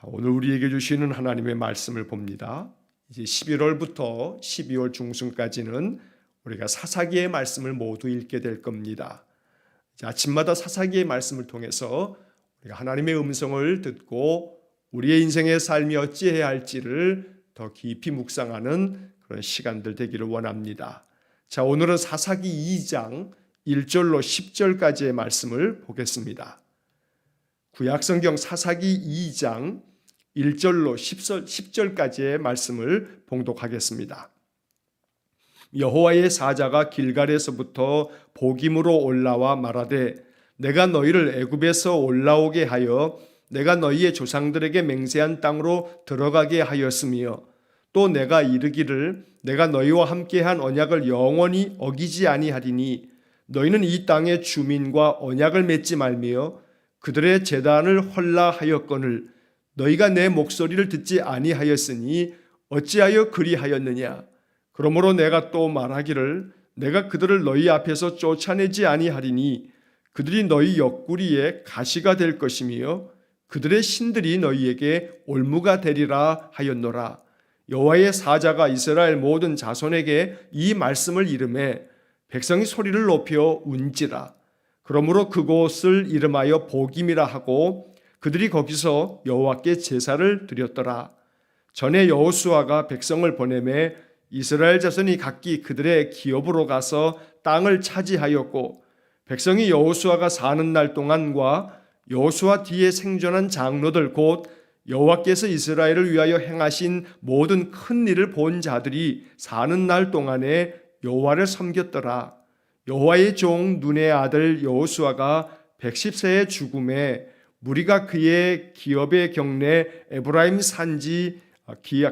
오늘 우리에게 주시는 하나님의 말씀을 봅니다. 이제 11월부터 12월 중순까지는 우리가 사사기의 말씀을 모두 읽게 될 겁니다. 아침마다 사사기의 말씀을 통해서 우리가 하나님의 음성을 듣고 우리의 인생의 삶이 어찌해야 할지를 더 깊이 묵상하는 그런 시간들 되기를 원합니다. 자, 오늘은 사사기 2장 1절로 10절까지의 말씀을 보겠습니다. 구약성경 사사기 2장 1절로 10절까지의 말씀을 봉독하겠습니다. 여호와의 사자가 길갈에서부터 복임으로 올라와 말하되 내가 너희를 애굽에서 올라오게 하여 내가 너희의 조상들에게 맹세한 땅으로 들어가게 하였으며 또 내가 이르기를 내가 너희와 함께한 언약을 영원히 어기지 아니하리니 너희는 이 땅의 주민과 언약을 맺지 말며 그들의 제단을 헐라하였거늘 너희가 내 목소리를 듣지 아니하였으니 어찌하여 그리하였느냐. 그러므로 내가 또 말하기를 내가 그들을 너희 앞에서 쫓아내지 아니하리니 그들이 너희 옆구리에 가시가 될 것이며 그들의 신들이 너희에게 올무가 되리라 하였노라. 여호와의 사자가 이스라엘 모든 자손에게 이 말씀을 이르매 백성이 소리를 높여 운지라. 그러므로 그곳을 이름하여 복임이라 하고 그들이 거기서 여호와께 제사를 드렸더라. 전에 여호수아가 백성을 보내매 이스라엘 자손이 각기 그들의 기업으로 가서 땅을 차지하였고 백성이 여호수아가 사는 날 동안과 여호수아 뒤에 생존한 장로들 곧 여호와께서 이스라엘을 위하여 행하신 모든 큰 일을 본 자들이 사는 날 동안에 여호와를 섬겼더라. 여호와의 종 눈의 아들 여호수아가 110세의 죽음에 무리가 그의 기업의 경내 에브라임 산지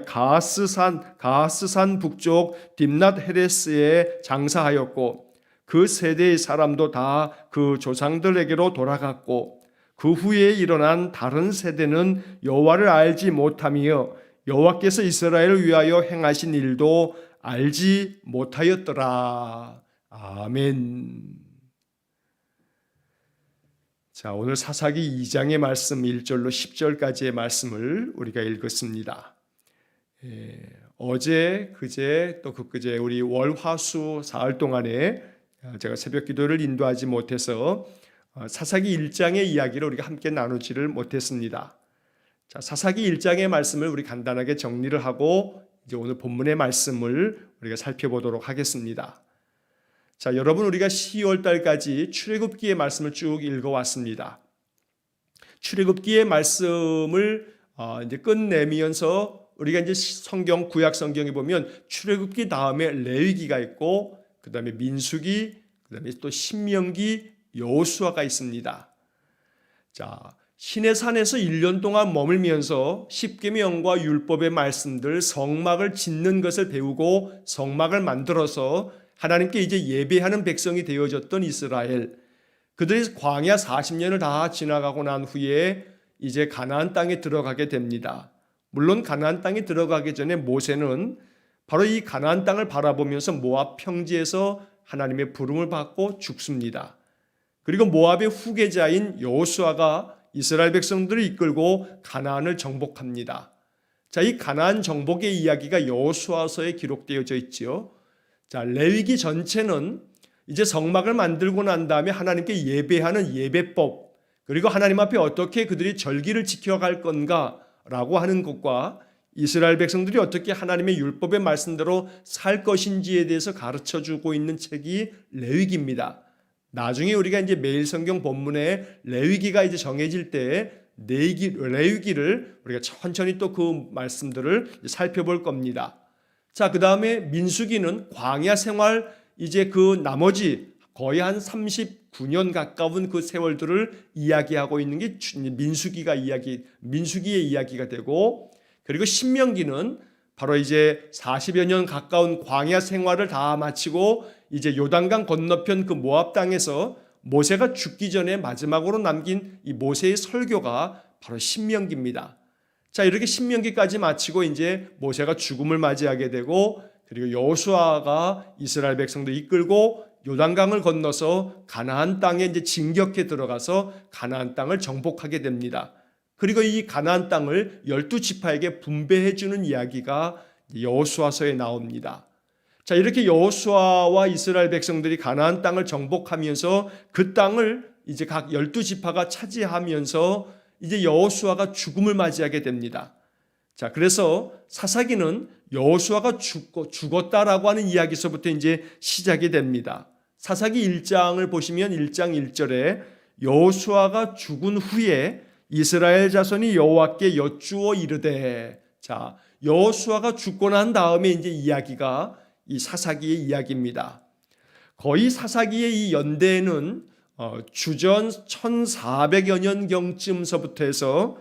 가하스산 북쪽 딥낫 헤레스에 장사하였고 그 세대의 사람도 다 그 조상들에게로 돌아갔고 그 후에 일어난 다른 세대는 여호와를 알지 못하며 여호와께서 이스라엘을 위하여 행하신 일도 알지 못하였더라. 아멘. 자, 오늘 사사기 2장의 말씀 1절로 10절까지의 말씀을 우리가 읽었습니다. 어제, 그제, 또 그제 우리 월화수 사흘 동안에 제가 새벽 기도를 인도하지 못해서 사사기 1장의 이야기를 우리가 함께 나누지를 못했습니다. 자, 사사기 1장의 말씀을 우리 간단하게 정리를 하고 이제 오늘 본문의 말씀을 우리가 살펴보도록 하겠습니다. 자, 여러분 우리가 12월 달까지 출애굽기의 말씀을 쭉 읽어왔습니다. 출애굽기의 말씀을 이제 끝내면서 우리가 이제 성경 구약 성경에 보면 출애굽기 다음에 레위기가 있고 그 다음에 민수기, 그 다음에 또 신명기, 여호수아가 있습니다. 자, 시내산에서 1년 동안 머물면서 십계명과 율법의 말씀들, 성막을 짓는 것을 배우고 성막을 만들어서 하나님께 이제 예배하는 백성이 되어졌던 이스라엘, 그들이 광야 40년을 다 지나가고 난 후에 이제 가나안 땅에 들어가게 됩니다. 물론 가나안 땅에 들어가기 전에 모세는 바로 이 가나안 땅을 바라보면서 모압 평지에서 하나님의 부름을 받고 죽습니다. 그리고 모압의 후계자인 여호수아가 이스라엘 백성들을 이끌고 가나안을 정복합니다. 자, 이 가나안 정복의 이야기가 여호수아서에 기록되어져 있지요. 자, 레위기 전체는 이제 성막을 만들고 난 다음에 하나님께 예배하는 예배법, 그리고 하나님 앞에 어떻게 그들이 절기를 지켜갈 건가라고 하는 것과 이스라엘 백성들이 어떻게 하나님의 율법의 말씀대로 살 것인지에 대해서 가르쳐주고 있는 책이 레위기입니다. 나중에 우리가 이제 매일 성경 본문에 레위기가 이제 정해질 때 레위기를 우리가 천천히 또 그 말씀들을 살펴볼 겁니다. 자, 그 다음에 민수기는 광야 생활 이제 그 나머지 거의 한 39년 가까운 그 세월들을 이야기하고 있는 게 민수기의 이야기가 되고, 그리고 신명기는 바로 이제 40여 년 가까운 광야 생활을 다 마치고 이제 요단강 건너편 그 모압 땅에서 모세가 죽기 전에 마지막으로 남긴 이 모세의 설교가 바로 신명기입니다. 자, 이렇게 신명기까지 마치고 이제 모세가 죽음을 맞이하게 되고, 그리고 여호수아가 이스라엘 백성들 이끌고 요단강을 건너서 가나안 땅에 이제 진격해 들어가서 가나안 땅을 정복하게 됩니다. 그리고 이 가나안 땅을 12지파에게 분배해 주는 이야기가 여호수아서에 나옵니다. 자, 이렇게 여호수아와 이스라엘 백성들이 가나안 땅을 정복하면서 그 땅을 이제 각 12지파가 차지하면서 이제 여호수아가 죽음을 맞이하게 됩니다. 자, 그래서 사사기는 여호수아가 죽었다라고 하는 이야기서부터 이제 시작이 됩니다. 사사기 1장을 보시면 1장 1절에 여호수아가 죽은 후에 이스라엘 자손이 여호와께 여쭈어 이르되, 자, 여호수아가 죽고 난 다음에 이제 이야기가 이 사사기의 이야기입니다. 거의 사사기의 이 연대는 주전 1400여 년경쯤서부터 해서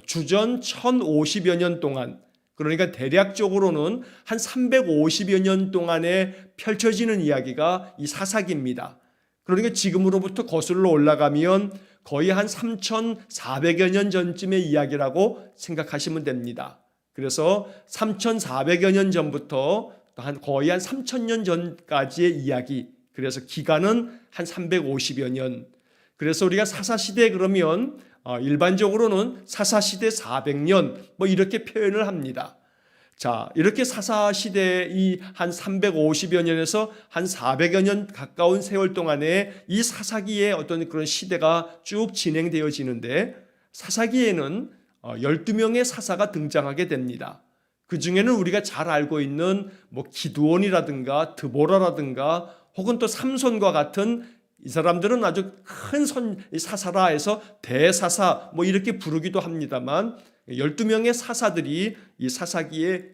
주전 1050여 년 동안, 그러니까 대략적으로는 한 350여 년 동안에 펼쳐지는 이야기가 이 사사기입니다. 그러니까 지금으로부터 거슬러 올라가면 거의 한 3400여 년 전쯤의 이야기라고 생각하시면 됩니다. 그래서 3400여 년 전부터 거의 한 3000년 전까지의 이야기, 그래서 기간은 한 350여 년. 그래서 우리가 사사시대 그러면 일반적으로는 사사시대 400년 뭐 이렇게 표현을 합니다. 자, 이렇게 사사시대 이 한 350여 년에서 한 400여 년 가까운 세월 동안에 이 사사기의 어떤 그런 시대가 쭉 진행되어지는데, 사사기에는 12명의 사사가 등장하게 됩니다. 그 중에는 우리가 잘 알고 있는 뭐 기드온이라든가 드보라라든가 혹은 또 삼손과 같은, 이 사람들은 아주 큰 사사라 해서 대사사 뭐 이렇게 부르기도 합니다만 12명의 사사들이 이 사사기에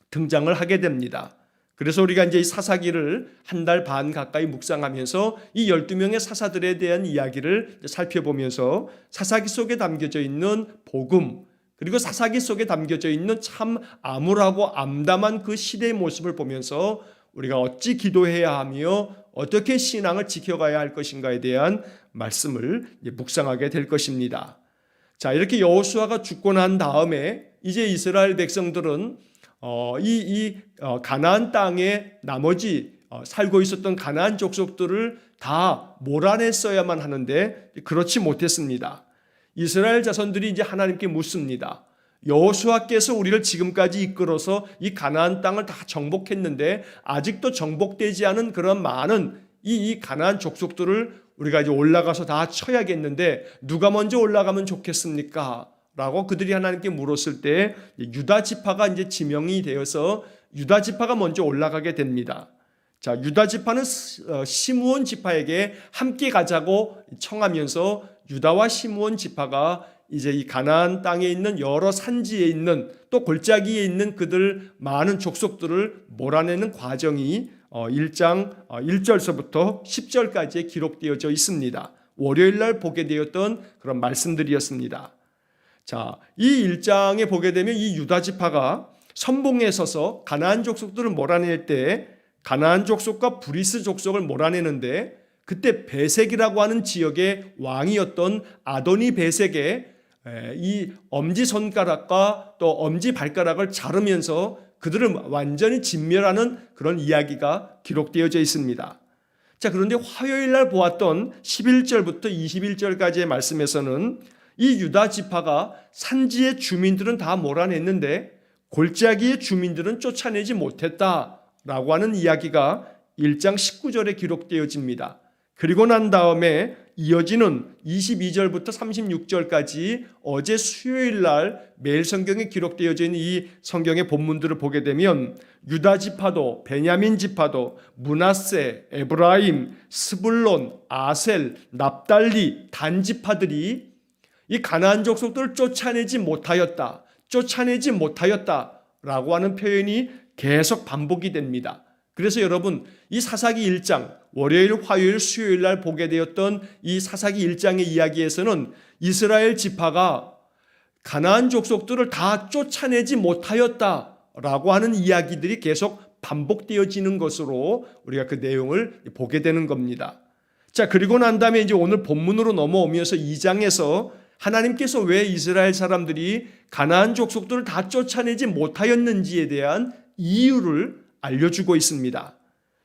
등장을 하게 됩니다. 그래서 우리가 이제 이 사사기를 한 달 반 가까이 묵상하면서 이 12명의 사사들에 대한 이야기를 살펴보면서 사사기 속에 담겨져 있는 복음, 그리고 사사기 속에 담겨져 있는 참 암울하고 암담한 그 시대의 모습을 보면서 우리가 어찌 기도해야 하며 어떻게 신앙을 지켜가야 할 것인가에 대한 말씀을 묵상하게 될 것입니다. 자, 이렇게 여호수아가 죽고 난 다음에 이제 이스라엘 백성들은 가나안 땅에 나머지 살고 있었던 가나안 족속들을 다 몰아냈어야만 하는데 그렇지 못했습니다. 이스라엘 자손들이 이제 하나님께 묻습니다. 여호수아께서 우리를 지금까지 이끌어서 이 가나안 땅을 다 정복했는데 아직도 정복되지 않은 그런 많은 이 가나안 족속들을 우리가 이제 올라가서 다 쳐야겠는데 누가 먼저 올라가면 좋겠습니까? 라고 그들이 하나님께 물었을 때 유다 지파가 이제 지명이 되어서 유다 지파가 먼저 올라가게 됩니다. 자, 유다 지파는 시므온 지파에게 함께 가자고 청하면서 유다와 시므온 지파가 이제 이 가나안 땅에 있는 여러 산지에 있는 또 골짜기에 있는 그들 많은 족속들을 몰아내는 과정이 1장 1절서부터 10절까지에 기록되어져 있습니다. 월요일 날 보게 되었던 그런 말씀들이었습니다. 자, 이 1장에 보게 되면 이 유다 지파가 선봉에 서서 가나안 족속들을 몰아낼 때 가나안 족속과 브리스 족속을 몰아내는데 그때 베색이라고 하는 지역의 왕이었던 아도니 베색의 이 엄지손가락과 또 엄지발가락을 자르면서 그들을 완전히 진멸하는 그런 이야기가 기록되어져 있습니다. 자, 그런데 화요일 날 보았던 11절부터 21절까지의 말씀에서는 이 유다 지파가 산지의 주민들은 다 몰아냈는데 골짜기의 주민들은 쫓아내지 못했다라고 하는 이야기가 1장 19절에 기록되어집니다. 그리고 난 다음에 이어지는 22절부터 36절까지 어제 수요일 날 매일 성경에 기록되어져 있는 이 성경의 본문들을 보게 되면 유다 지파도 베냐민 지파도 므낫세, 에브라임, 스불론, 아셀, 납달리, 단 지파들이 이 가나안 족속들을 쫓아내지 못하였다라고 하는 표현이 계속 반복이 됩니다. 그래서 여러분 이 사사기 1장 월요일, 화요일, 수요일 날 보게 되었던 이 사사기 1장의 이야기에서는 이스라엘 지파가 가나안 족속들을 다 쫓아내지 못하였다라고 하는 이야기들이 계속 반복되어지는 것으로 우리가 그 내용을 보게 되는 겁니다. 자, 그리고 난 다음에 이제 오늘 본문으로 넘어오면서 2장에서 하나님께서 왜 이스라엘 사람들이 가나안 족속들을 다 쫓아내지 못하였는지에 대한 이유를 알려주고 있습니다.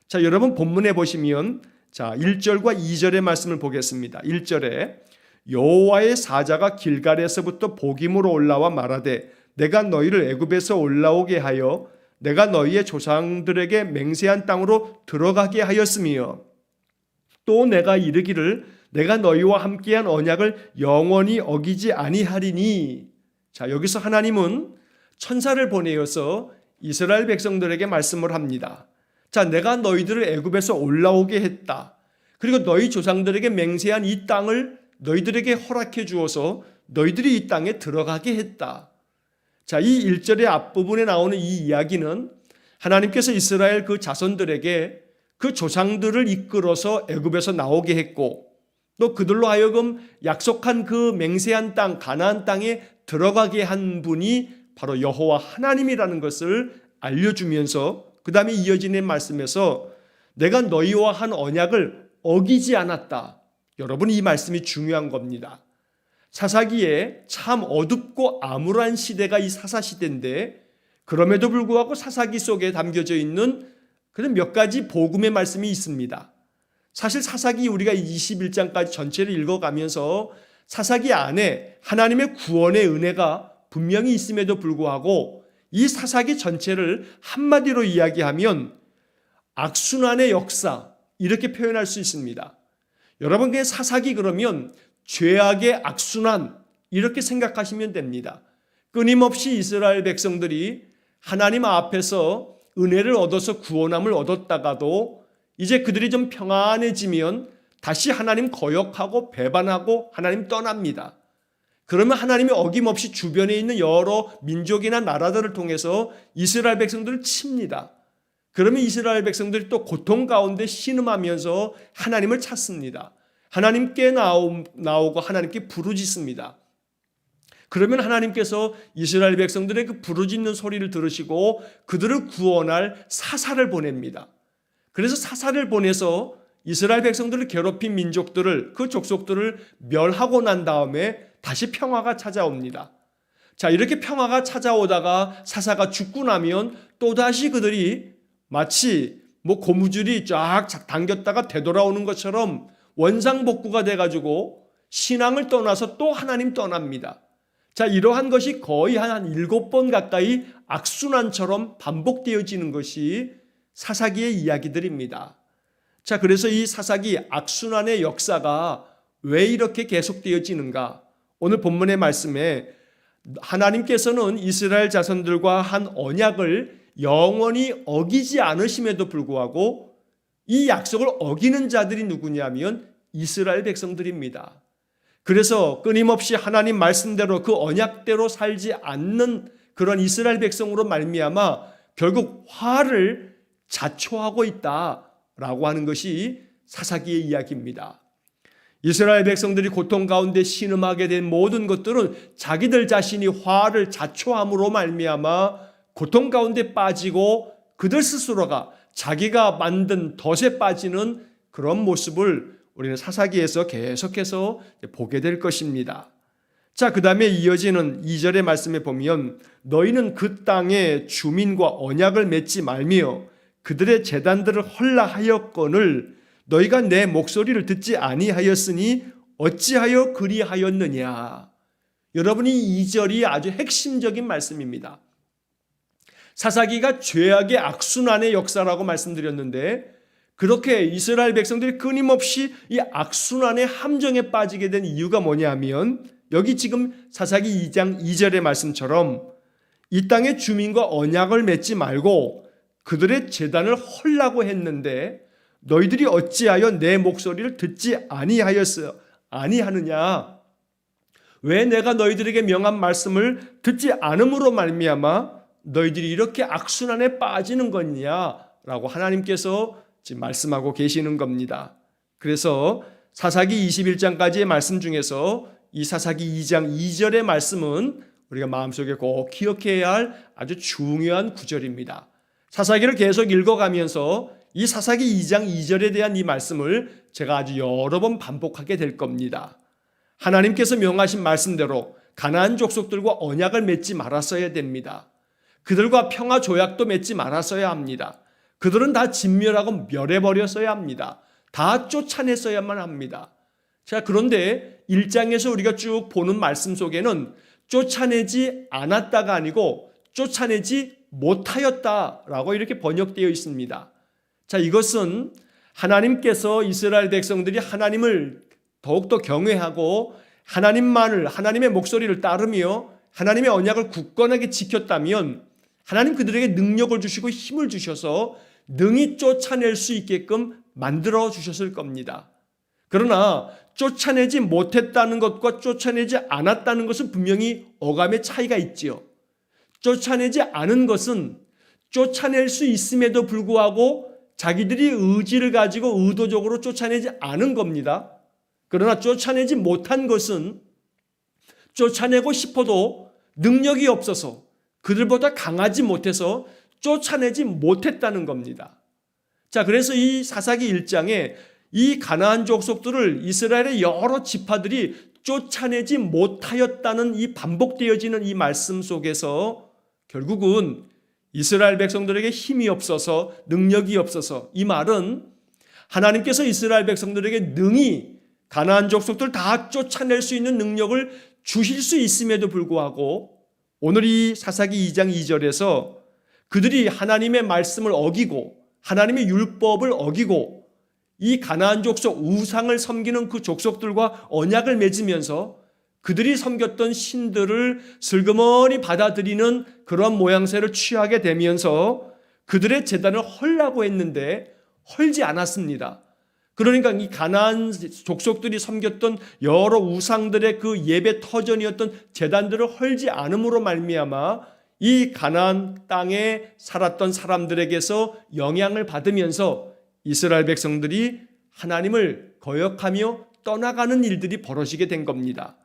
자, 여러분 본문에 보시면 자 1절과 2절의 말씀을 보겠습니다. 1절에 여호와의 사자가 길갈에서부터 복임으로 올라와 말하되 내가 너희를 애굽에서 올라오게 하여 내가 너희의 조상들에게 맹세한 땅으로 들어가게 하였으며 또 내가 이르기를 내가 너희와 함께한 언약을 영원히 어기지 아니하리니. 자, 여기서 하나님은 천사를 보내어서 이스라엘 백성들에게 말씀을 합니다. 자, 내가 너희들을 애굽에서 올라오게 했다. 그리고 너희 조상들에게 맹세한 이 땅을 너희들에게 허락해 주어서 너희들이 이 땅에 들어가게 했다. 자, 이 1절의 앞부분에 나오는 이 이야기는 하나님께서 이스라엘 그 자손들에게 그 조상들을 이끌어서 애굽에서 나오게 했고 또 그들로 하여금 약속한 그 맹세한 땅 가나안 땅에 들어가게 한 분이 바로 여호와 하나님이라는 것을 알려주면서 그 다음에 이어지는 말씀에서 내가 너희와 한 언약을 어기지 않았다. 여러분, 이 말씀이 중요한 겁니다. 사사기에 참 어둡고 암울한 시대가 이 사사시대인데 그럼에도 불구하고 사사기 속에 담겨져 있는 그런 몇 가지 복음의 말씀이 있습니다. 사실 사사기 우리가 21장까지 전체를 읽어가면서 사사기 안에 하나님의 구원의 은혜가 분명히 있음에도 불구하고 이 사사기 전체를 한마디로 이야기하면 악순환의 역사 이렇게 표현할 수 있습니다. 여러분, 그냥 사사기 그러면 죄악의 악순환 이렇게 생각하시면 됩니다. 끊임없이 이스라엘 백성들이 하나님 앞에서 은혜를 얻어서 구원함을 얻었다가도 이제 그들이 좀 평안해지면 다시 하나님 거역하고 배반하고 하나님 떠납니다. 그러면 하나님이 어김없이 주변에 있는 여러 민족이나 나라들을 통해서 이스라엘 백성들을 칩니다. 그러면 이스라엘 백성들이 또 고통 가운데 신음하면서 하나님을 찾습니다. 하나님께 나오고 하나님께 부르짖습니다. 그러면 하나님께서 이스라엘 백성들의 그 부르짖는 소리를 들으시고 그들을 구원할 사사를 보냅니다. 그래서 사사를 보내서 이스라엘 백성들을 괴롭힌 민족들을 그 족속들을 멸하고 난 다음에 다시 평화가 찾아옵니다. 자, 이렇게 평화가 찾아오다가 사사가 죽고 나면 또다시 그들이 마치 고무줄이 쫙 당겼다가 되돌아오는 것처럼 원상복구가 돼가지고 신앙을 떠나서 또 하나님 떠납니다. 자, 이러한 것이 거의 한 7번 가까이 악순환처럼 반복되어지는 것이 사사기의 이야기들입니다. 자, 그래서 이 사사기 악순환의 역사가 왜 이렇게 계속되어지는가? 오늘 본문의 말씀에 하나님께서는 이스라엘 자손들과 한 언약을 영원히 어기지 않으심에도 불구하고 이 약속을 어기는 자들이 누구냐면 이스라엘 백성들입니다. 그래서 끊임없이 하나님 말씀대로 그 언약대로 살지 않는 그런 이스라엘 백성으로 말미암아 결국 화를 자초하고 있다라고 하는 것이 사사기의 이야기입니다. 이스라엘 백성들이 고통 가운데 신음하게 된 모든 것들은 자기들 자신이 화를 자초함으로 말미암아 고통 가운데 빠지고 그들 스스로가 자기가 만든 덫에 빠지는 그런 모습을 우리는 사사기에서 계속해서 보게 될 것입니다. 자, 그 다음에 이어지는 2절의 말씀에 보면 너희는 그 땅의 주민과 언약을 맺지 말며 그들의 제단들을 헐라하였거늘 너희가 내 목소리를 듣지 아니하였으니 어찌하여 그리하였느냐. 여러분이 2절이 아주 핵심적인 말씀입니다. 사사기가 죄악의 악순환의 역사라고 말씀드렸는데 그렇게 이스라엘 백성들이 끊임없이 이 악순환의 함정에 빠지게 된 이유가 뭐냐면 여기 지금 사사기 2장 2절의 말씀처럼 이 땅의 주민과 언약을 맺지 말고 그들의 제단을 헐라고 했는데 너희들이 어찌하여 내 목소리를 듣지 아니하느냐. 왜 내가 너희들에게 명한 말씀을 듣지 않음으로 말미암아 너희들이 이렇게 악순환에 빠지는 거냐라고 하나님께서 지금 말씀하고 계시는 겁니다. 그래서 사사기 21장까지의 말씀 중에서 이 사사기 2장 2절의 말씀은 우리가 마음속에 꼭 기억해야 할 아주 중요한 구절입니다. 사사기를 계속 읽어가면서 이 사사기 2장 2절에 대한 이 말씀을 제가 아주 여러 번 반복하게 될 겁니다. 하나님께서 명하신 말씀대로 가나안 족속들과 언약을 맺지 말았어야 됩니다. 그들과 평화 조약도 맺지 말았어야 합니다. 그들은 다 진멸하고 멸해버렸어야 합니다. 다 쫓아냈어야만 합니다. 자, 그런데 1장에서 우리가 쭉 보는 말씀 속에는 쫓아내지 않았다가 아니고 쫓아내지 못하였다라고 이렇게 번역되어 있습니다. 자, 이것은 하나님께서 이스라엘 백성들이 하나님을 더욱더 경외하고 하나님의 목소리를 따르며 하나님의 언약을 굳건하게 지켰다면 하나님 그들에게 능력을 주시고 힘을 주셔서 능히 쫓아낼 수 있게끔 만들어 주셨을 겁니다. 그러나 쫓아내지 못했다는 것과 쫓아내지 않았다는 것은 분명히 어감의 차이가 있지요. 쫓아내지 않은 것은 쫓아낼 수 있음에도 불구하고 자기들이 의지를 가지고 의도적으로 쫓아내지 않은 겁니다. 그러나 쫓아내지 못한 것은 쫓아내고 싶어도 능력이 없어서 그들보다 강하지 못해서 쫓아내지 못했다는 겁니다. 자, 그래서 이 사사기 1장에 이 가나안 족속들을 이스라엘의 여러 지파들이 쫓아내지 못하였다는 이 반복되어지는 이 말씀 속에서 결국은 이스라엘 백성들에게 힘이 없어서 능력이 없어서 이 말은 하나님께서 이스라엘 백성들에게 능히 가나안 족속들 다 쫓아낼 수 있는 능력을 주실 수 있음에도 불구하고 오늘 이 사사기 2장 2절에서 그들이 하나님의 말씀을 어기고 하나님의 율법을 어기고 이 가나안 족속 우상을 섬기는 그 족속들과 언약을 맺으면서 그들이 섬겼던 신들을 슬그머니 받아들이는 그런 모양새를 취하게 되면서 그들의 제단을 헐라고 했는데 헐지 않았습니다. 그러니까 이 가나안 족속들이 섬겼던 여러 우상들의 그 예배 터전이었던 제단들을 헐지 않음으로 말미암아 이 가나안 땅에 살았던 사람들에게서 영향을 받으면서 이스라엘 백성들이 하나님을 거역하며 떠나가는 일들이 벌어지게 된 겁니다.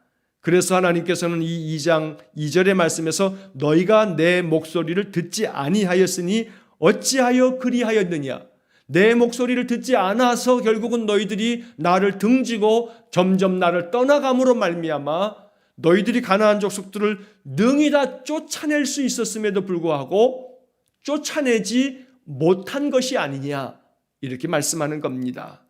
그래서 하나님께서는 이 2장 2절의 말씀에서 너희가 내 목소리를 듣지 아니하였으니 어찌하여 그리하였느냐. 내 목소리를 듣지 않아서 결국은 너희들이 나를 등지고 점점 나를 떠나감으로 말미암아 너희들이 가나안 족속들을 능히 다 쫓아낼 수 있었음에도 불구하고 쫓아내지 못한 것이 아니냐 이렇게 말씀하는 겁니다.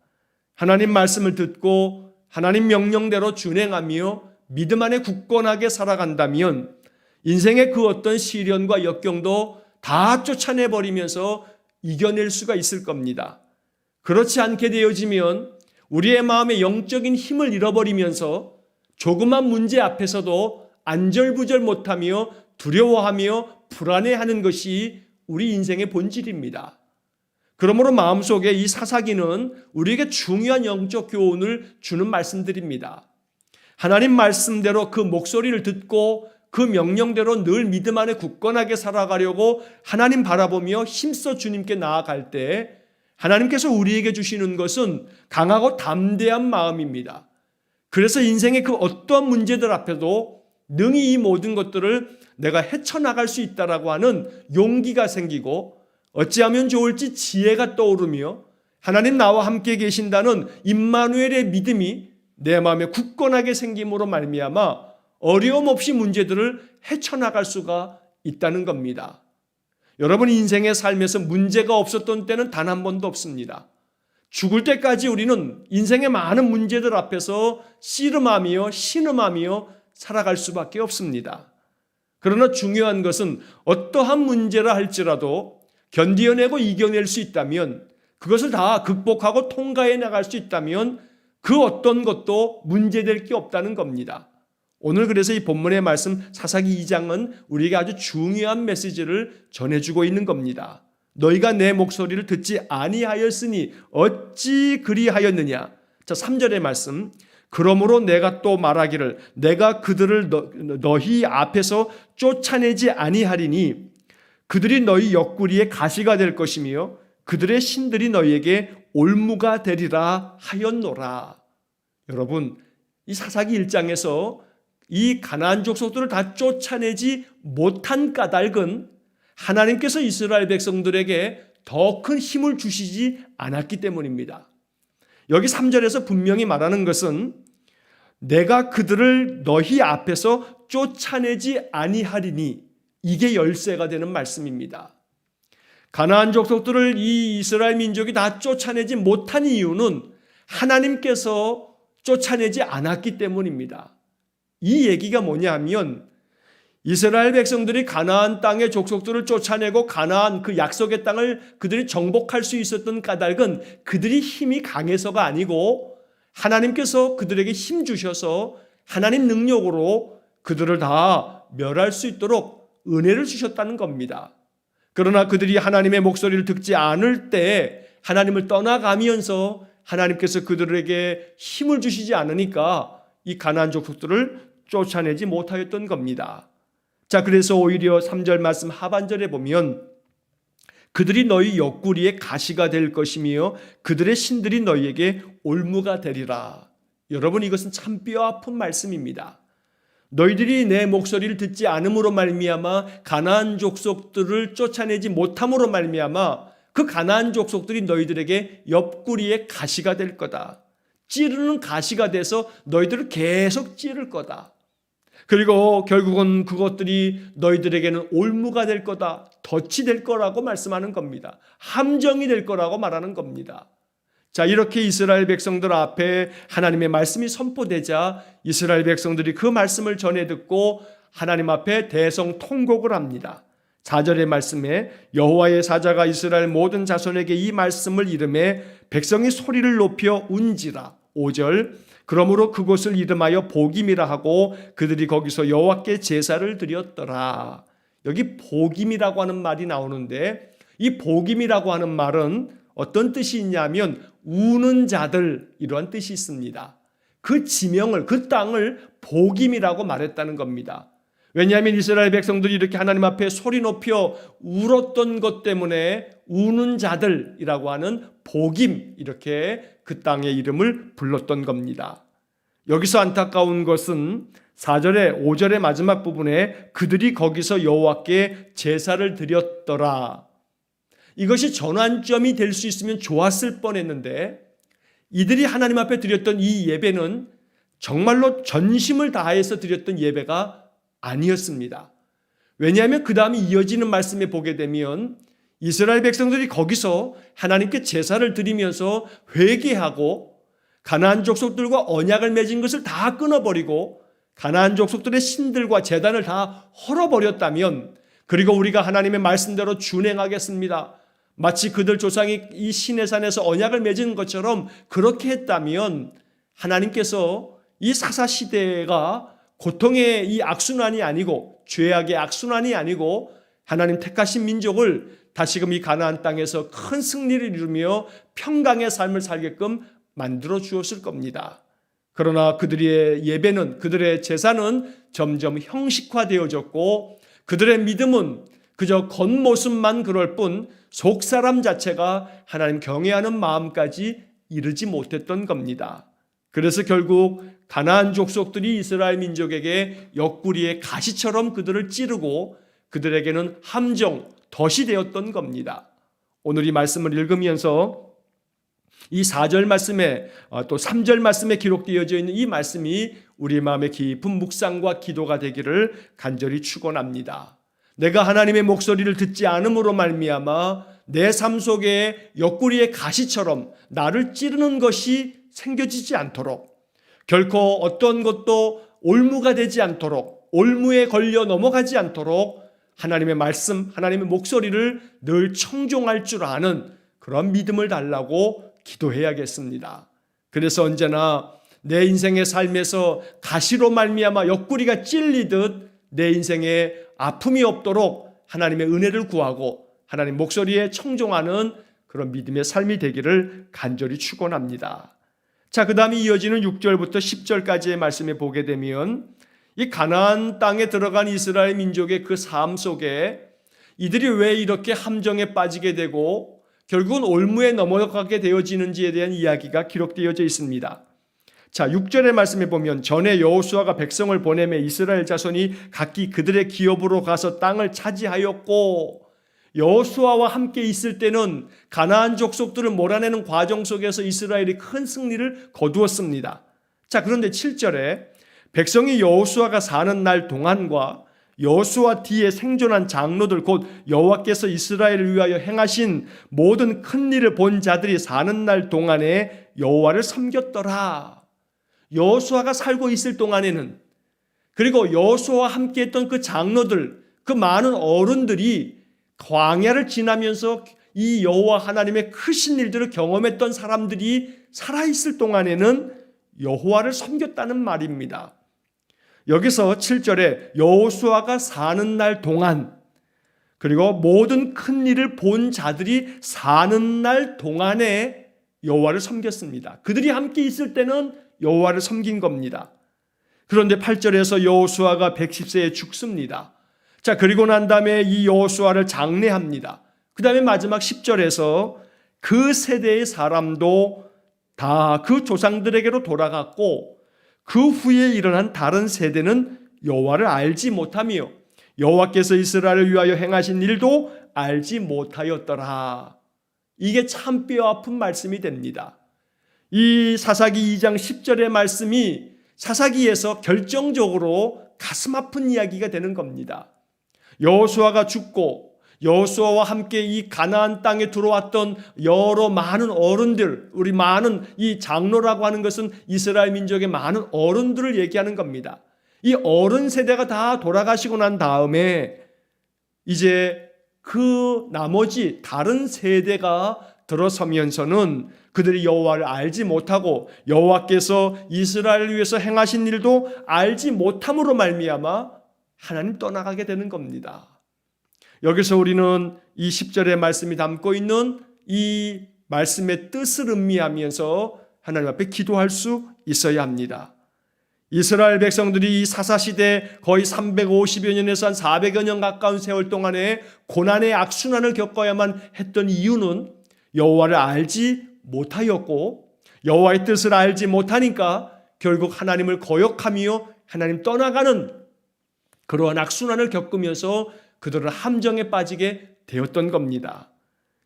하나님 말씀을 듣고 하나님 명령대로 준행하며 믿음 안에 굳건하게 살아간다면 인생의 그 어떤 시련과 역경도 다 쫓아내버리면서 이겨낼 수가 있을 겁니다. 그렇지 않게 되어지면 우리의 마음의 영적인 힘을 잃어버리면서 조그만 문제 앞에서도 안절부절 못하며 두려워하며 불안해하는 것이 우리 인생의 본질입니다. 그러므로 마음속에 이 사사기는 우리에게 중요한 영적 교훈을 주는 말씀들입니다. 하나님 말씀대로 그 목소리를 듣고 그 명령대로 늘 믿음 안에 굳건하게 살아가려고 하나님 바라보며 힘써 주님께 나아갈 때 하나님께서 우리에게 주시는 것은 강하고 담대한 마음입니다. 그래서 인생의 그 어떠한 문제들 앞에도 능히 이 모든 것들을 내가 헤쳐나갈 수 있다라고 하는 용기가 생기고 어찌하면 좋을지 지혜가 떠오르며 하나님 나와 함께 계신다는 임마누엘의 믿음이 내 마음에 굳건하게 생김으로 말미암아 어려움 없이 문제들을 헤쳐나갈 수가 있다는 겁니다. 여러분 인생의 삶에서 문제가 없었던 때는 단 한 번도 없습니다. 죽을 때까지 우리는 인생의 많은 문제들 앞에서 씨름하며 신음하며 살아갈 수밖에 없습니다. 그러나 중요한 것은 어떠한 문제라 할지라도 견디어내고 이겨낼 수 있다면 그것을 다 극복하고 통과해 나갈 수 있다면 그 어떤 것도 문제될 게 없다는 겁니다. 오늘 그래서 이 본문의 말씀 사사기 2장은 우리에게 아주 중요한 메시지를 전해주고 있는 겁니다. 너희가 내 목소리를 듣지 아니하였으니 어찌 그리하였느냐. 자, 3절의 말씀. 그러므로 내가 또 말하기를 내가 그들을 너희 앞에서 쫓아내지 아니하리니 그들이 너희 옆구리에 가시가 될 것이며 그들의 신들이 너희에게 올무가 되리라 하였노라. 여러분 이 사사기 1장에서 이 가나안 족속들을 다 쫓아내지 못한 까닭은 하나님께서 이스라엘 백성들에게 더 큰 힘을 주시지 않았기 때문입니다. 여기 3절에서 분명히 말하는 것은 내가 그들을 너희 앞에서 쫓아내지 아니하리니 이게 열쇠가 되는 말씀입니다. 가나안 족속들을 이 이스라엘 민족이 다 쫓아내지 못한 이유는 하나님께서 쫓아내지 않았기 때문입니다. 이 얘기가 뭐냐 하면 이스라엘 백성들이 가나안 땅의 족속들을 쫓아내고 가나안 그 약속의 땅을 그들이 정복할 수 있었던 까닭은 그들이 힘이 강해서가 아니고 하나님께서 그들에게 힘 주셔서 하나님 능력으로 그들을 다 멸할 수 있도록 은혜를 주셨다는 겁니다. 그러나 그들이 하나님의 목소리를 듣지 않을 때 하나님을 떠나가면서 하나님께서 그들에게 힘을 주시지 않으니까 이 가나안 족속들을 쫓아내지 못하였던 겁니다. 자, 그래서 오히려 3절 말씀 하반절에 보면 그들이 너희 옆구리에 가시가 될 것이며 그들의 신들이 너희에게 올무가 되리라. 여러분, 이것은 참 뼈아픈 말씀입니다. 너희들이 내 목소리를 듣지 않음으로 말미암아 가나안 족속들을 쫓아내지 못함으로 말미암아 그 가나안 족속들이 너희들에게 옆구리에 가시가 될 거다. 찌르는 가시가 돼서 너희들을 계속 찌를 거다. 그리고 결국은 그것들이 너희들에게는 올무가 될 거다. 덫이 될 거라고 말씀하는 겁니다. 함정이 될 거라고 말하는 겁니다. 자, 이렇게 이스라엘 백성들 앞에 하나님의 말씀이 선포되자 이스라엘 백성들이 그 말씀을 전해 듣고 하나님 앞에 대성통곡을 합니다. 4절의 말씀에 여호와의 사자가 이스라엘 모든 자손에게 이 말씀을 이르매 백성이 소리를 높여 운지라. 5절 그러므로 그곳을 이름하여 보김이라 하고 그들이 거기서 여호와께 제사를 드렸더라. 여기 보김이라고 하는 말이 나오는데 이 보김이라고 하는 말은 어떤 뜻이 있냐면 우는 자들, 이러한 뜻이 있습니다. 그 지명을, 그 땅을 보김이라고 말했다는 겁니다. 왜냐하면 이스라엘 백성들이 이렇게 하나님 앞에 소리 높여 울었던 것 때문에 우는 자들이라고 하는 보김, 이렇게 그 땅의 이름을 불렀던 겁니다. 여기서 안타까운 것은 4절에 5절의 마지막 부분에 그들이 거기서 여호와께 제사를 드렸더라. 이것이 전환점이 될 수 있으면 좋았을 뻔했는데 이들이 하나님 앞에 드렸던 이 예배는 정말로 전심을 다해서 드렸던 예배가 아니었습니다. 왜냐하면 그 다음에 이어지는 말씀에 보게 되면 이스라엘 백성들이 거기서 하나님께 제사를 드리면서 회개하고 가나안 족속들과 언약을 맺은 것을 다 끊어버리고 가나안 족속들의 신들과 제단을 다 헐어버렸다면, 그리고 우리가 하나님의 말씀대로 준행하겠습니다, 마치 그들 조상이 이 시내산에서 언약을 맺은 것처럼 그렇게 했다면 하나님께서 이 사사시대가 고통의 이 악순환이 아니고 죄악의 악순환이 아니고 하나님 택하신 민족을 다시금 이 가나안 땅에서 큰 승리를 이루며 평강의 삶을 살게끔 만들어 주었을 겁니다. 그러나 그들의 예배는, 그들의 제사는 점점 형식화되어졌고 그들의 믿음은 그저 겉모습만 그럴 뿐 속사람 자체가 하나님 경외하는 마음까지 이르지 못했던 겁니다. 그래서 결국 가나안 족속들이 이스라엘 민족에게 옆구리에 가시처럼 그들을 찌르고 그들에게는 함정, 덫이 되었던 겁니다. 오늘 이 말씀을 읽으면서 이 4절 말씀에 또 3절 말씀에 기록되어져 있는 이 말씀이 우리 마음의 깊은 묵상과 기도가 되기를 간절히 축원합니다. 내가 하나님의 목소리를 듣지 않음으로 말미암아 내 삶 속에 옆구리의 가시처럼 나를 찌르는 것이 생겨지지 않도록, 결코 어떤 것도 올무가 되지 않도록, 올무에 걸려 넘어가지 않도록 하나님의 말씀, 하나님의 목소리를 늘 청종할 줄 아는 그런 믿음을 달라고 기도해야겠습니다. 그래서 언제나 내 인생의 삶에서 가시로 말미암아 옆구리가 찔리듯 내 인생에 아픔이 없도록 하나님의 은혜를 구하고 하나님 목소리에 청종하는 그런 믿음의 삶이 되기를 간절히 축원합니다. 자, 그 다음에 이어지는 6절부터 10절까지의 말씀에 보게 되면 이 가나안 땅에 들어간 이스라엘 민족의 그 삶 속에 이들이 왜 이렇게 함정에 빠지게 되고 결국은 올무에 넘어가게 되어지는지에 대한 이야기가 기록되어져 있습니다. 자, 6절의 말씀에 보면 전에 여호수아가 백성을 보내매 이스라엘 자손이 각기 그들의 기업으로 가서 땅을 차지하였고, 여호수아와 함께 있을 때는 가나안 족속들을 몰아내는 과정 속에서 이스라엘이 큰 승리를 거두었습니다. 자, 그런데 7절에 백성이 여호수아가 사는 날 동안과 여호수아 뒤에 생존한 장로들 곧 여호와께서 이스라엘을 위하여 행하신 모든 큰 일을 본 자들이 사는 날 동안에 여호와를 섬겼더라. 여호수아가 살고 있을 동안에는, 그리고 여호수아와 함께했던 그 장로들, 그 많은 어른들이 광야를 지나면서 이 여호와 하나님의 크신 일들을 경험했던 사람들이 살아있을 동안에는 여호와를 섬겼다는 말입니다. 여기서 7절에 여호수아가 사는 날 동안, 그리고 모든 큰 일을 본 자들이 사는 날 동안에 여호와를 섬겼습니다. 그들이 함께 있을 때는 여호와를 섬긴 겁니다. 그런데 8절에서 여호수아가 110세에 죽습니다. 자, 그리고 난 다음에 이 여호수아를 장례합니다. 그 다음에 마지막 10절에서 그 세대의 사람도 다 그 조상들에게로 돌아갔고 그 후에 일어난 다른 세대는 여호와를 알지 못하며 여호와께서 이스라엘을 위하여 행하신 일도 알지 못하였더라. 이게 참 뼈아픈 말씀이 됩니다. 이 사사기 2장 10절의 말씀이 사사기에서 결정적으로 가슴 아픈 이야기가 되는 겁니다. 여호수아가 죽고 여호수아와 함께 이 가나안 땅에 들어왔던 여러 많은 어른들, 우리 많은 이 장로라고 하는 것은 이스라엘 민족의 많은 어른들을 얘기하는 겁니다. 이 어른 세대가 다 돌아가시고 난 다음에 이제 그 나머지 다른 세대가 들어서면서는 그들이 여호와를 알지 못하고 여호와께서 이스라엘을 위해서 행하신 일도 알지 못함으로 말미암아 하나님 떠나가게 되는 겁니다. 여기서 우리는 이 10절의 말씀이 담고 있는 이 말씀의 뜻을 음미하면서 하나님 앞에 기도할 수 있어야 합니다. 이스라엘 백성들이 이 사사시대 거의 350여 년에서 한 400여 년 가까운 세월 동안에 고난의 악순환을 겪어야만 했던 이유는 여호와를 알지 못하였고 여호와의 뜻을 알지 못하니까 결국 하나님을 거역하며 하나님 떠나가는 그러한 악순환을 겪으면서 그들은 함정에 빠지게 되었던 겁니다.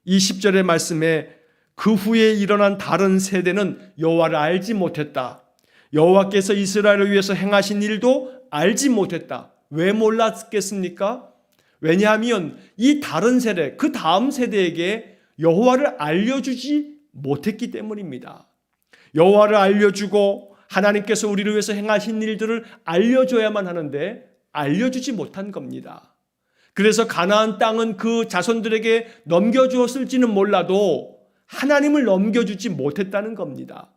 이 10절의 말씀에 그 후에 일어난 다른 세대는 여호와를 알지 못했다. 여호와께서 이스라엘을 위해서 행하신 일도 알지 못했다. 왜 몰랐겠습니까? 왜냐하면 이 다른 세대, 그 다음 세대에게 여호와를 알려주지 못했기 때문입니다. 여호와를 알려주고 하나님께서 우리를 위해서 행하신 일들을 알려줘야만 하는데 알려주지 못한 겁니다. 그래서 가나안 땅은 그 자손들에게 넘겨주었을지는 몰라도 하나님을 넘겨주지 못했다는 겁니다.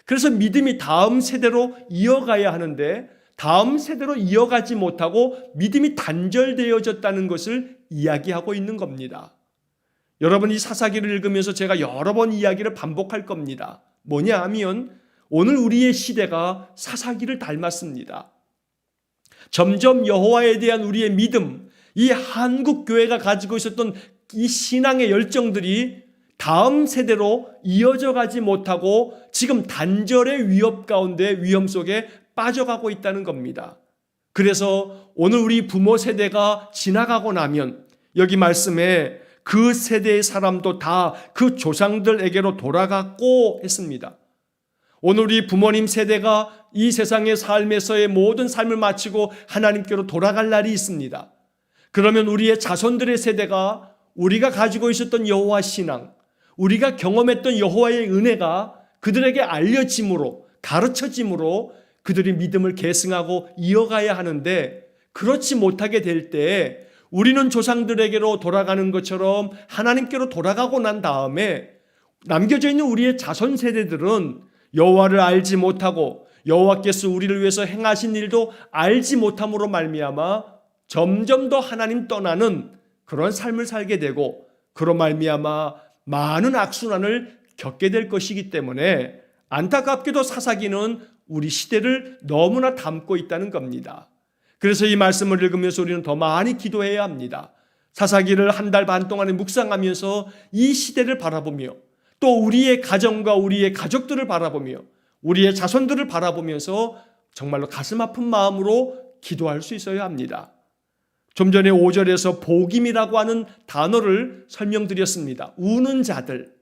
그래서 믿음이 다음 세대로 이어가야 하는데 다음 세대로 이어가지 못하고 믿음이 단절되어졌다는 것을 이야기하고 있는 겁니다. 여러분, 이 사사기를 읽으면서 제가 여러 번 이야기를 반복할 겁니다. 뭐냐 하면 오늘 우리의 시대가 사사기를 닮았습니다. 점점 여호와에 대한 우리의 믿음, 이 한국 교회가 가지고 있었던 이 신앙의 열정들이 다음 세대로 이어져 가지 못하고 지금 단절의 위험 속에 빠져가고 있다는 겁니다. 그래서 오늘 우리 부모 세대가 지나가고 나면 여기 말씀에 그 세대의 사람도 다 그 조상들에게로 돌아갔고 했습니다. 오늘 우리 부모님 세대가 이 세상의 삶에서의 모든 삶을 마치고 하나님께로 돌아갈 날이 있습니다. 그러면 우리의 자손들의 세대가 우리가 가지고 있었던 여호와 신앙, 우리가 경험했던 여호와의 은혜가 그들에게 알려짐으로, 가르쳐짐으로 그들이 믿음을 계승하고 이어가야 하는데 그렇지 못하게 될 때 우리는 조상들에게로 돌아가는 것처럼 하나님께로 돌아가고 난 다음에 남겨져 있는 우리의 자손 세대들은 여호와를 알지 못하고 여호와께서 우리를 위해서 행하신 일도 알지 못함으로 말미암아 점점 더 하나님 떠나는 그런 삶을 살게 되고 그로 말미암아 많은 악순환을 겪게 될 것이기 때문에 안타깝게도 사사기는 우리 시대를 너무나 담고 있다는 겁니다. 그래서 이 말씀을 읽으면서 우리는 더 많이 기도해야 합니다. 사사기를 한 달 반 동안에 묵상하면서 이 시대를 바라보며 또 우리의 가정과 우리의 가족들을 바라보며 우리의 자손들을 바라보면서 정말로 가슴 아픈 마음으로 기도할 수 있어야 합니다. 좀 전에 5절에서 복임이라고 하는 단어를 설명드렸습니다. 우는 자들.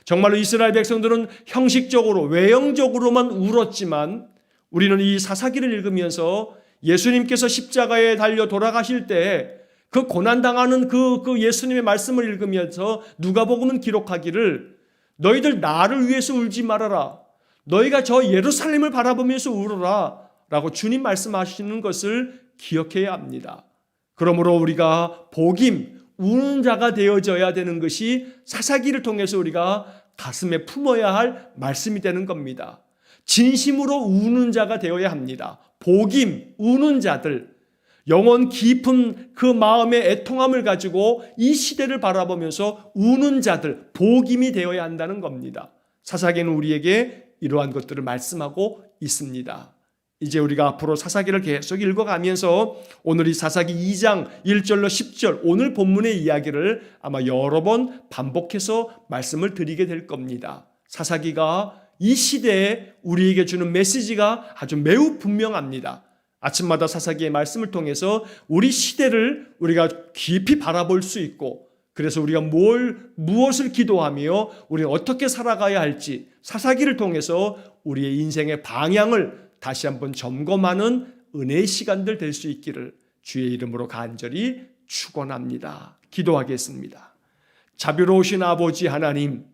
정말로 이스라엘 백성들은 형식적으로 외형적으로만 울었지만 우리는 이 사사기를 읽으면서 예수님께서 십자가에 달려 돌아가실 때 그 고난당하는 그 예수님의 말씀을 읽으면서 누가복음은 기록하기를 너희들 나를 위해서 울지 말아라. 너희가 저 예루살렘을 바라보면서 울어라 라고 주님 말씀하시는 것을 기억해야 합니다. 그러므로 우리가 복임, 우는 자가 되어져야 되는 것이 사사기를 통해서 우리가 가슴에 품어야 할 말씀이 되는 겁니다. 진심으로 우는 자가 되어야 합니다. 복임, 우는 자들, 영혼 깊은 그 마음의 애통함을 가지고 이 시대를 바라보면서 우는 자들, 복임이 되어야 한다는 겁니다. 사사기는 우리에게 이러한 것들을 말씀하고 있습니다. 이제 우리가 앞으로 사사기를 계속 읽어가면서 오늘 이 사사기 2장 1절로 10절 오늘 본문의 이야기를 아마 여러 번 반복해서 말씀을 드리게 될 겁니다. 사사기가 이 시대에 우리에게 주는 메시지가 아주 매우 분명합니다. 아침마다 사사기의 말씀을 통해서 우리 시대를 우리가 깊이 바라볼 수 있고, 그래서 우리가 무엇을 기도하며 우리는 어떻게 살아가야 할지 사사기를 통해서 우리의 인생의 방향을 다시 한번 점검하는 은혜의 시간들 될 수 있기를 주의 이름으로 간절히 축원합니다. 기도하겠습니다. 자비로우신 아버지 하나님,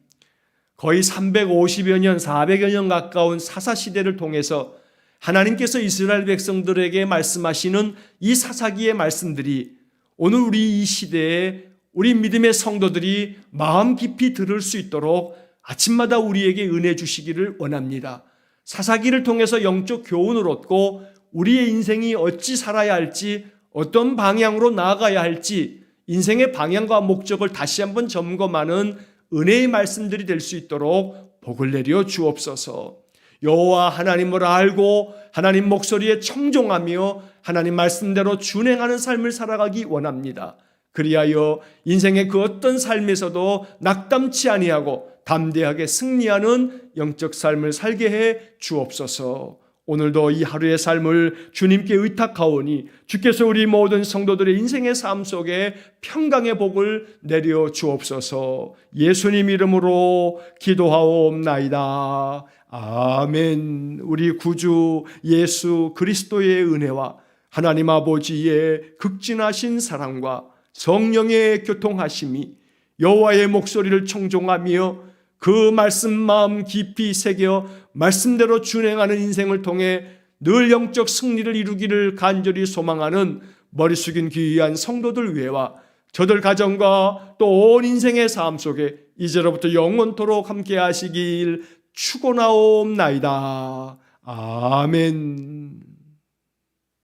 거의 350여 년, 400여 년 가까운 사사시대를 통해서 하나님께서 이스라엘 백성들에게 말씀하시는 이 사사기의 말씀들이 오늘 우리 이 시대에 우리 믿음의 성도들이 마음 깊이 들을 수 있도록 아침마다 우리에게 은혜 주시기를 원합니다. 사사기를 통해서 영적 교훈을 얻고 우리의 인생이 어찌 살아야 할지, 어떤 방향으로 나아가야 할지 인생의 방향과 목적을 다시 한번 점검하는 은혜의 말씀들이 될 수 있도록 복을 내려 주옵소서. 여호와 하나님을 알고 하나님 목소리에 청종하며 하나님 말씀대로 준행하는 삶을 살아가기 원합니다. 그리하여 인생의 그 어떤 삶에서도 낙담치 아니하고 담대하게 승리하는 영적 삶을 살게 해 주옵소서. 오늘도 이 하루의 삶을 주님께 의탁하오니 주께서 우리 모든 성도들의 인생의 삶 속에 평강의 복을 내려 주옵소서. 예수님 이름으로 기도하옵나이다. 아멘. 우리 구주 예수 그리스도의 은혜와 하나님 아버지의 극진하신 사랑과 성령의 교통하심이 여호와의 목소리를 청종하며 그 말씀 마음 깊이 새겨 말씀대로 준행하는 인생을 통해 늘 영적 승리를 이루기를 간절히 소망하는 머리 숙인 귀한 성도들 외와 저들 가정과 또 온 인생의 삶 속에 이제로부터 영원토록 함께 하시길 축원하옵나이다. 아멘.